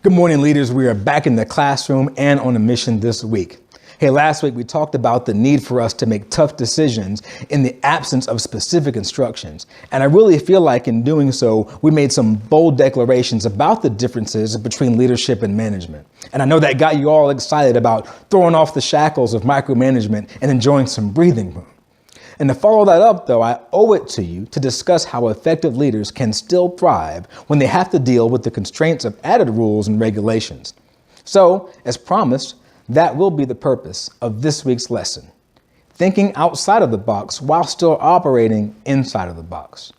Good morning, leaders. We are back in the classroom and on a mission this week. Hey, last week we talked about the need for us to make tough decisions in the absence of specific instructions. And I really feel like in doing so, we made some bold declarations about the differences between leadership and management. And I know that got you all excited about throwing off the shackles of micromanagement and enjoying some breathing room. And to follow that up, though, I owe it to you to discuss how effective leaders can still thrive when they have to deal with the constraints of added rules and regulations. So, as promised, that will be the purpose of this week's lesson. Thinking outside of the box while still operating inside of the box.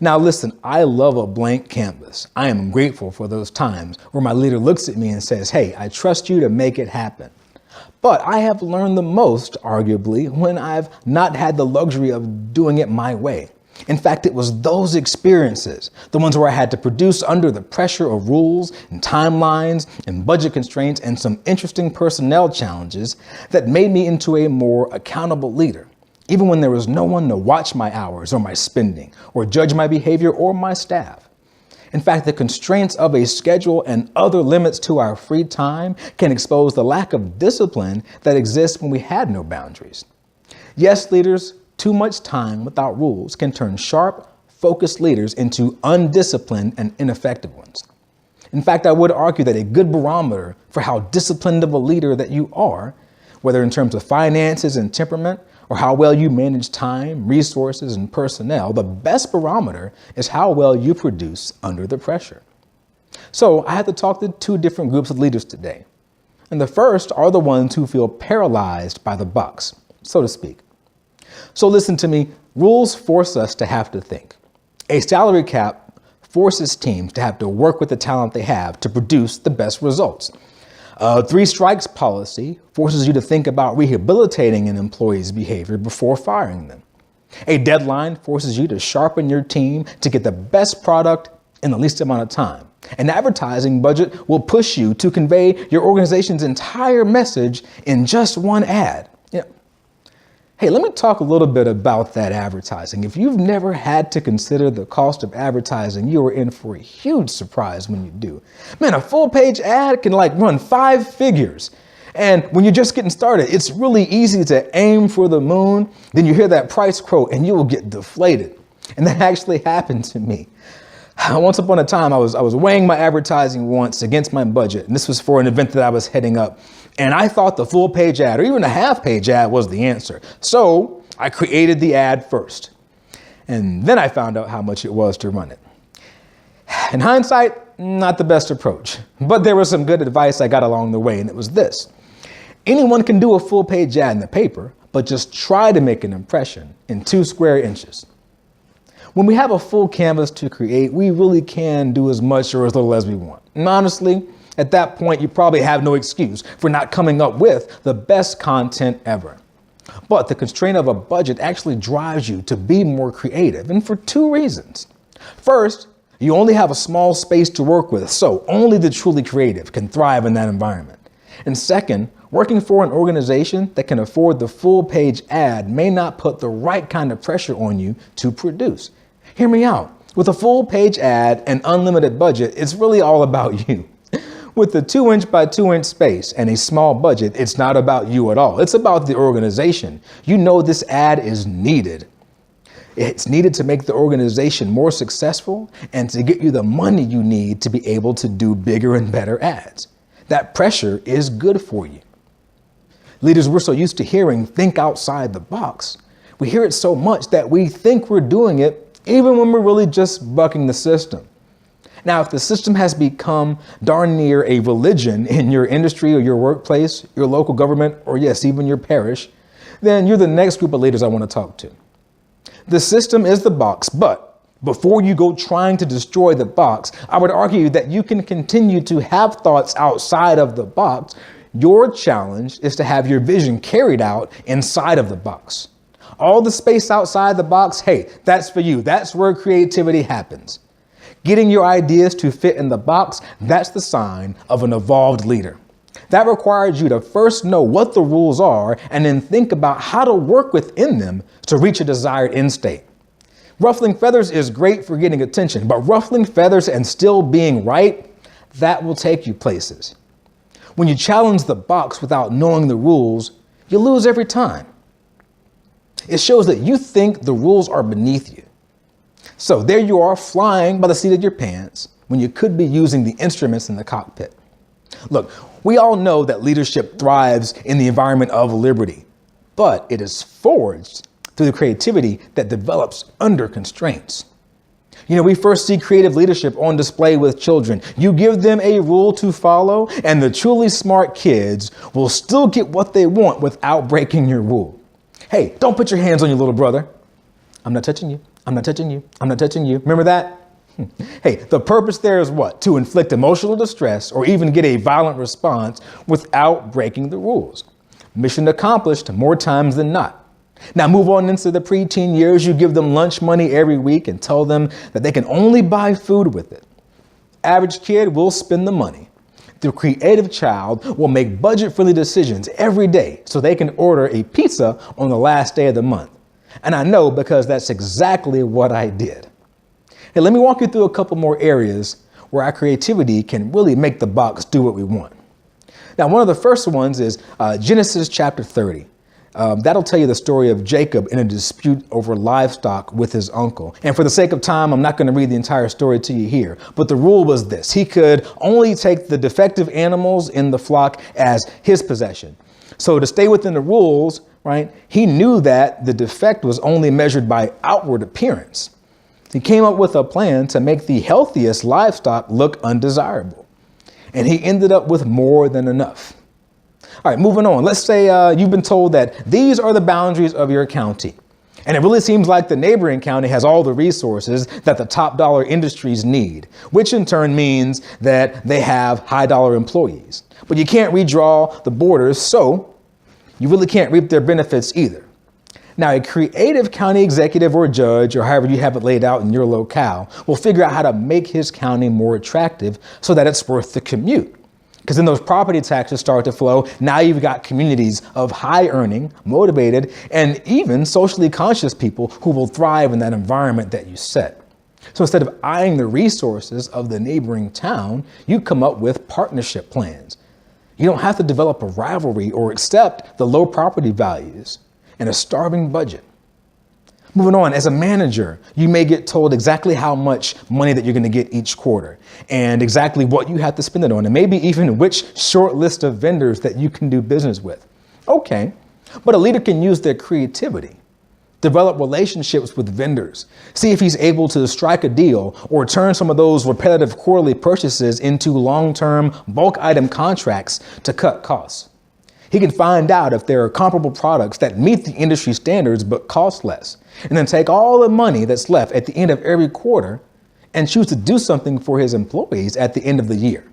Now listen, I love a blank canvas. I am grateful for those times where my leader looks at me and says, "Hey, I trust you to make it happen." But I have learned the most, arguably, when I've not had the luxury of doing it my way. In fact, it was those experiences, the ones where I had to produce under the pressure of rules and timelines and budget constraints and some interesting personnel challenges, that made me into a more accountable leader, even when there was no one to watch my hours or my spending or judge my behavior or my staff. In fact, the constraints of a schedule and other limits to our free time can expose the lack of discipline that exists when we had no boundaries. Yes, leaders, too much time without rules can turn sharp, focused leaders into undisciplined and ineffective ones. In fact, I would argue that a good barometer for how disciplined of a leader that you are, whether in terms of finances and temperament, or how well you manage time, resources, and personnel, the best barometer is how well you produce under the pressure. So I had to talk to two different groups of leaders today. And the first are the ones who feel paralyzed by the box, so to speak. So listen to me, rules force us to have to think. A salary cap forces teams to have to work with the talent they have to produce the best results. A 3 strikes policy forces you to think about rehabilitating an employee's behavior before firing them. A deadline forces you to sharpen your team to get the best product in the least amount of time. An advertising budget will push you to convey your organization's entire message in just one ad. Hey, let me talk a little bit about that advertising. If you've never had to consider the cost of advertising, you are in for a huge surprise when you do. Man, a full-page ad can run 5 figures. And when you're just getting started, it's really easy to aim for the moon. Then you hear that price quote and you will get deflated. And that actually happened to me. Once upon a time, I was weighing my advertising once against my budget. And this was for an event that I was heading up. And I thought the full page ad or even a half page ad was the answer. So I created the ad first. And then I found out how much it was to run it. In hindsight, not the best approach. But there was some good advice I got along the way, and it was this. Anyone can do a full page ad in the paper, but just try to make an impression in 2 square inches. When we have a full canvas to create, we really can do as much or as little as we want. And honestly, at that point, you probably have no excuse for not coming up with the best content ever. But the constraint of a budget actually drives you to be more creative, and for 2 reasons. First, you only have a small space to work with, so only the truly creative can thrive in that environment. And second, working for an organization that can afford the full page ad may not put the right kind of pressure on you to produce. Hear me out. With a full page ad and unlimited budget, it's really all about you. With a 2-inch by 2-inch space and a small budget, it's not about you at all. It's about the organization. You know this ad is needed. It's needed to make the organization more successful and to get you the money you need to be able to do bigger and better ads. That pressure is good for you. Leaders, we're so used to hearing think outside the box. We hear it so much that we think we're doing it even when we're really just bucking the system. Now, if the system has become darn near a religion in your industry or your workplace, your local government, or yes, even your parish, then you're the next group of leaders I want to talk to. The system is the box, but before you go trying to destroy the box, I would argue that you can continue to have thoughts outside of the box. Your challenge is to have your vision carried out inside of the box. All the space outside the box, hey, that's for you. That's where creativity happens. Getting your ideas to fit in the box, that's the sign of an evolved leader. That requires you to first know what the rules are and then think about how to work within them to reach a desired end state. Ruffling feathers is great for getting attention, but ruffling feathers and still being right, that will take you places. When you challenge the box without knowing the rules, you lose every time. It shows that you think the rules are beneath you. So there you are, flying by the seat of your pants when you could be using the instruments in the cockpit. Look, we all know that leadership thrives in the environment of liberty, but it is forged through the creativity that develops under constraints. We first see creative leadership on display with children. You give them a rule to follow, and the truly smart kids will still get what they want without breaking your rule. Hey, don't put your hands on your little brother. I'm not touching you. I'm not touching you. I'm not touching you. Remember that? Hey, the purpose there is what? To inflict emotional distress or even get a violent response without breaking the rules. Mission accomplished more times than not. Now move on into the preteen years. You give them lunch money every week and tell them that they can only buy food with it. Average kid will spend the money. The creative child will make budget-friendly decisions every day so they can order a pizza on the last day of the month. And I know because that's exactly what I did. Hey, let me walk you through a couple more areas where our creativity can really make the box do what we want. Now, one of the first ones is Genesis chapter 30. That'll tell you the story of Jacob in a dispute over livestock with his uncle. And for the sake of time, I'm not going to read the entire story to you here. But the rule was this: he could only take the defective animals in the flock as his possession. So to stay within the rules, right, he knew that the defect was only measured by outward appearance. He came up with a plan to make the healthiest livestock look undesirable. And he ended up with more than enough. All right, moving on. Let's say you've been told that these are the boundaries of your county. And it really seems like the neighboring county has all the resources that the top dollar industries need, which in turn means that they have high dollar employees. But you can't redraw the borders, so you really can't reap their benefits either. Now, a creative county executive or judge, or however you have it laid out in your locale, will figure out how to make his county more attractive so that it's worth the commute. Because then those property taxes start to flow. Now you've got communities of high earning, motivated, and even socially conscious people who will thrive in that environment that you set. So instead of eyeing the resources of the neighboring town, you come up with partnership plans. You don't have to develop a rivalry or accept the low property values and a starving budget. Moving on, as a manager, you may get told exactly how much money that you're going to get each quarter and exactly what you have to spend it on, and maybe even which short list of vendors that you can do business with. Okay, but a leader can use their creativity, develop relationships with vendors, see if he's able to strike a deal or turn some of those repetitive quarterly purchases into long-term bulk item contracts to cut costs. He can find out if there are comparable products that meet the industry standards but cost less, and then take all the money that's left at the end of every quarter and choose to do something for his employees at the end of the year.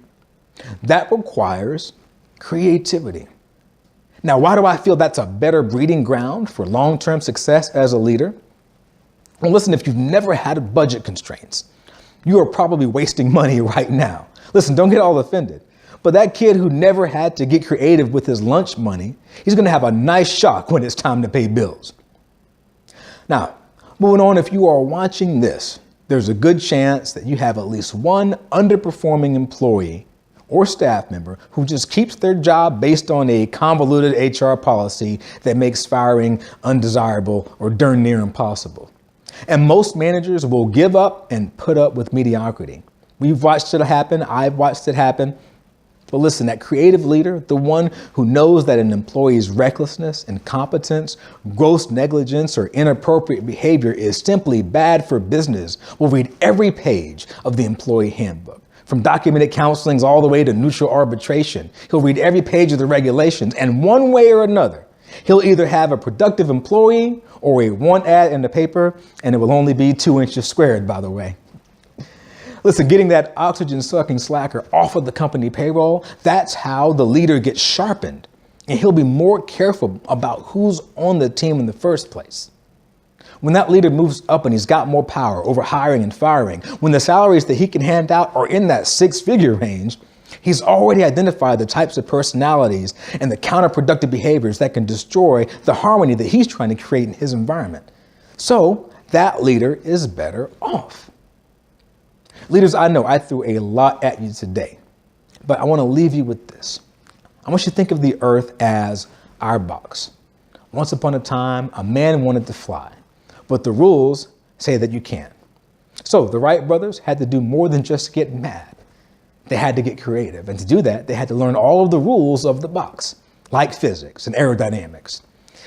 That requires creativity. Now, why do I feel that's a better breeding ground for long-term success as a leader? Well, listen, if you've never had budget constraints, you are probably wasting money right now. Listen, don't get all offended. But that kid who never had to get creative with his lunch money, he's going to have a nice shock when it's time to pay bills. Now, moving on, if you are watching this, there's a good chance that you have at least one underperforming employee or staff member who just keeps their job based on a convoluted HR policy that makes firing undesirable or darn near impossible. And most managers will give up and put up with mediocrity. We've watched it happen. I've watched it happen. But listen, that creative leader, the one who knows that an employee's recklessness, incompetence, gross negligence, or inappropriate behavior is simply bad for business, will read every page of the employee handbook. From documented counselings all the way to neutral arbitration. He'll read every page of the regulations, and one way or another, he'll either have a productive employee or a one ad in the paper, and it will only be 2 inches squared, by the way. Listen, getting that oxygen-sucking slacker off of the company payroll, that's how the leader gets sharpened. And he'll be more careful about who's on the team in the first place. When that leader moves up and he's got more power over hiring and firing, when the salaries that he can hand out are in that 6-figure range, he's already identified the types of personalities and the counterproductive behaviors that can destroy the harmony that he's trying to create in his environment. So that leader is better off. Leaders, I know I threw a lot at you today, But I want to leave you with this. I want you to think of the earth as our box. Once upon a time, a man wanted to fly, but the rules say that you can't. So the Wright brothers had to do more than just get mad. They had to get creative. And to do that, they had to learn all of the rules of the box, like physics and aerodynamics,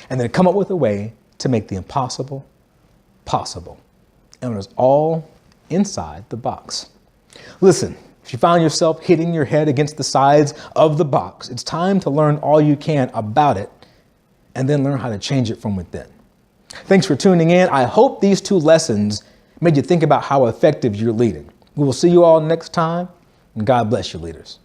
and then come up with a way to make the impossible possible. And it was all inside the box. Listen, if you find yourself hitting your head against the sides of the box, it's time to learn all you can about it and then learn how to change it from within. Thanks for tuning in. I hope these 2 lessons made you think about how effective you're leading. We will see you all next time, and God bless you, leaders.